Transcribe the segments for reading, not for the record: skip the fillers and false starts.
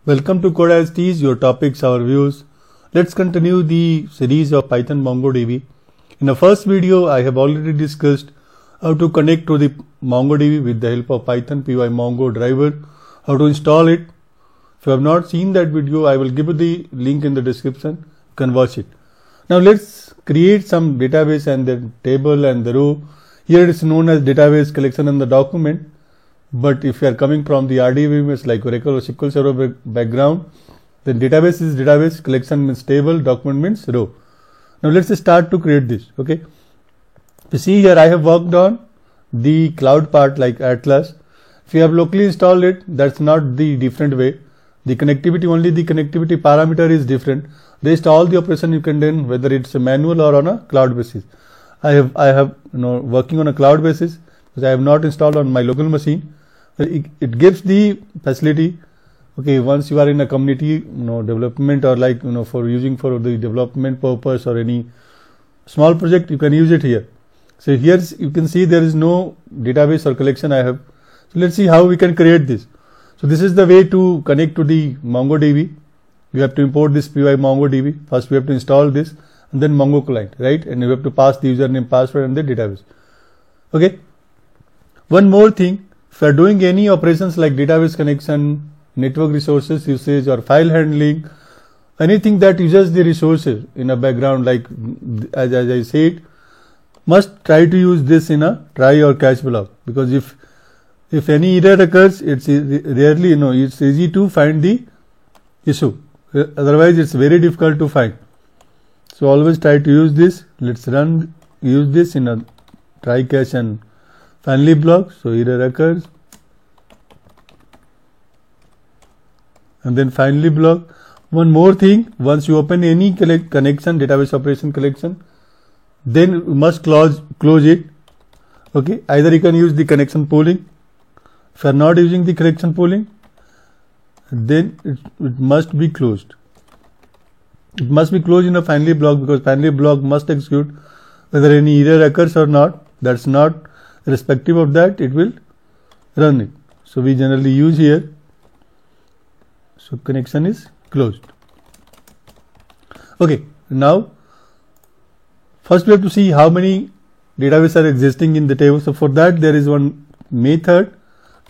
Welcome to Code as Tees, your topics, our views. Let's continue the series of Python MongoDB. In the first video, I have already discussed how to connect to the MongoDB with the help of Python pymongo driver, how to install it. If you have not seen that video, I will give you the link in the description. You can watch it. Now let's create some database and the table and the row. Here it is known as database collection and the document. But if you are coming from the RDBMS like Oracle or SQL Server background, then database is database, collection means table, document means row. Now let's start to create this. Okay. You see here I have worked on the cloud part like Atlas. If you have locally installed it, that's not the different way. The connectivity, only the connectivity parameter is different. Rest all the operation you can do whether it's a manual or on a cloud basis. I have working on a cloud basis because I have not installed on my local machine. It gives the facility. Okay, once you are in a community development or like for using for the development purpose or any small project, you can use it here. So here you can see there is no database or collection I have. So let's see how we can create this. So this is the way to connect to the MongoDB. You have to import this pymongodb. First we have to install this and then Mongo client, right? And you have to pass the username, password and the database. Okay. One more thing. If you are doing any operations like database connection, network resources usage or file handling, anything that uses the resources in a background, like as I said, must try to use this in a try or catch block, because if any error occurs, it's rarely it's easy to find the issue. Otherwise, it's very difficult to find. So always try to use this. Let's use this in a try, catch and finally block. So error occurs and then finally block. One more thing, once you open any connection, database operation collection, then you must close it. Okay, either you can use the connection pooling. If you are not using the connection pooling, then it must be closed. It must be closed in a finally block, because finally block must execute whether any error occurs or not. That's not irrespective of that, it will run it. So we generally use here. So connection is closed. Okay, now first we have to see how many databases are existing in the table. So for that there is one method.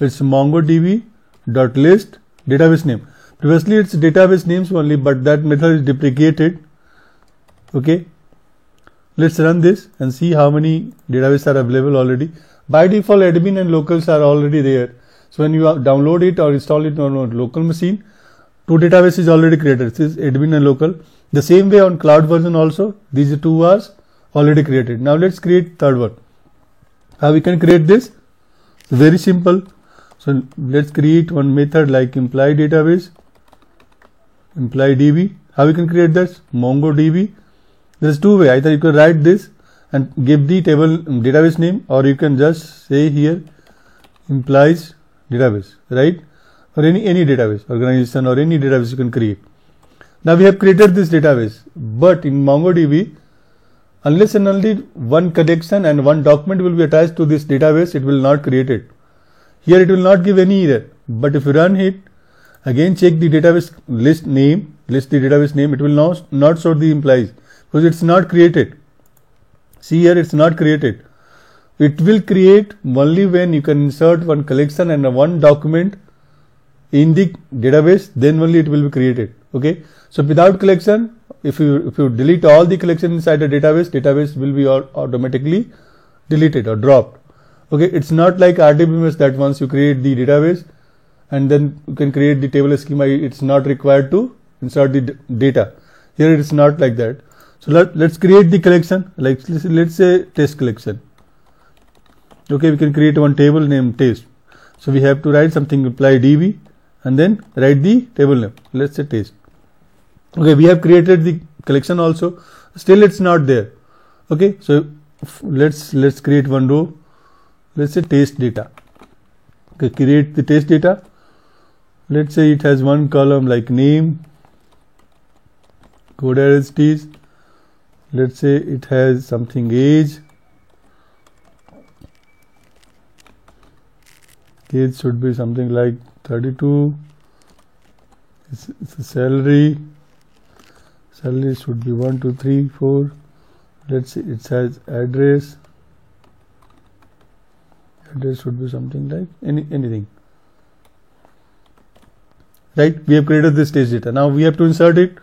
It's mongodb.list database name. Previously it's database names only, but that method is deprecated. Okay. Let's run this and see how many databases are available already. By default, admin and locals are already there. So when you download it or install it on a local machine, two databases is already created. This is admin and local. The same way on cloud version also, these two are already created. Now let's create third one. How we can create this? Very simple. So let's create one method like imply database, imply db. How we can create this? MongoDB. There's two ways. Either you can write this and give the table database name, or you can just say here implies database, right? Or any database organization or any database you can create. Now we have created this database, but in MongoDB, unless and only one collection and one document will be attached to this database, it will not create it. Here it will not give any error, but if you run it, again check the database list the database name, it will not show the implies, because it's not created. See here, it's not created. It will create only when you can insert one collection and one document in the database, then only it will be created. Okay. So without collection, if you delete all the collection inside the database will be automatically deleted or dropped. Okay. It's not like RDBMS that once you create the database and then you can create the table schema, it's not required to insert the data. Here it is not like that. So let's create the collection, like let's say test collection. Okay, we can create one table named test. So we have to write something imply db and then write the table name. Let's say test. Okay, we have created the collection also. Still it's not there. Okay, so let's create one row. Let's say test data. Okay, create the test data. Let's say it has one column like name, code as Tees. Let's say it has something age. Age should be something like 32. it's a salary should be 1 2 3 4. Let's see, it says address should be something like anything, right? We have created this test data. Now we have to insert it,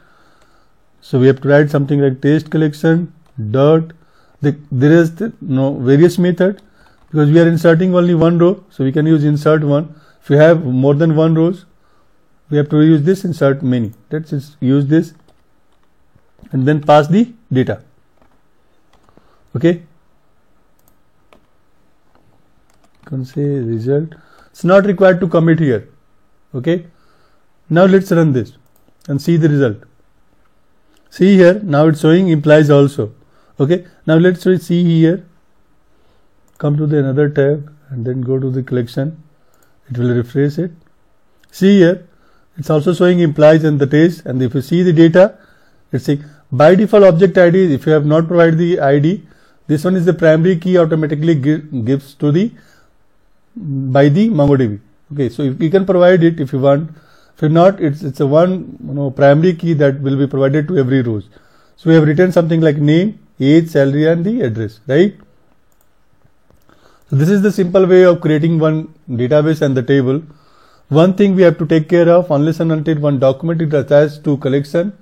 so we have to write something like test collection dot there is various method, because we are inserting only one row, so we can use insert one. If you have more than one rows, we have to use this insert many. Let's just use this and then pass the data. Okay, you can say result. It's not required to commit here. Okay, now let's run this and see the result. See here, now it's showing implies also. Okay, now let's see here, come to the another tab and then go to the collection. It will refresh it. See here, it's also showing implies and the test, and if you see the data, it's saying by default object ID, if you have not provided the ID, this one is the primary key automatically gives to the by the MongoDB. Okay, so if you can provide it if you want. If not, it's a one primary key that will be provided to every rows. So we have written something like name, age, salary, and the address, right? So this is the simple way of creating one database and the table. One thing we have to take care of, unless and until one document is attached to collection,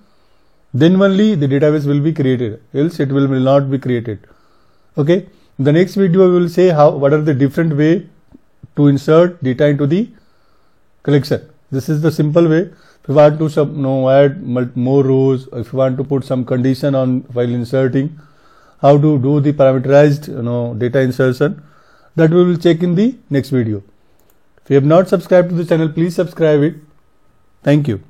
then only the database will be created, else it will not be created. Okay, in the next video we will say what are the different way to insert data into the collection. This is the simple way. If you want to add more rows, if you want to put some condition on while inserting, how to do the parameterized data insertion, that we will check in the next video. If you have not subscribed to the channel, please subscribe it. Thank you.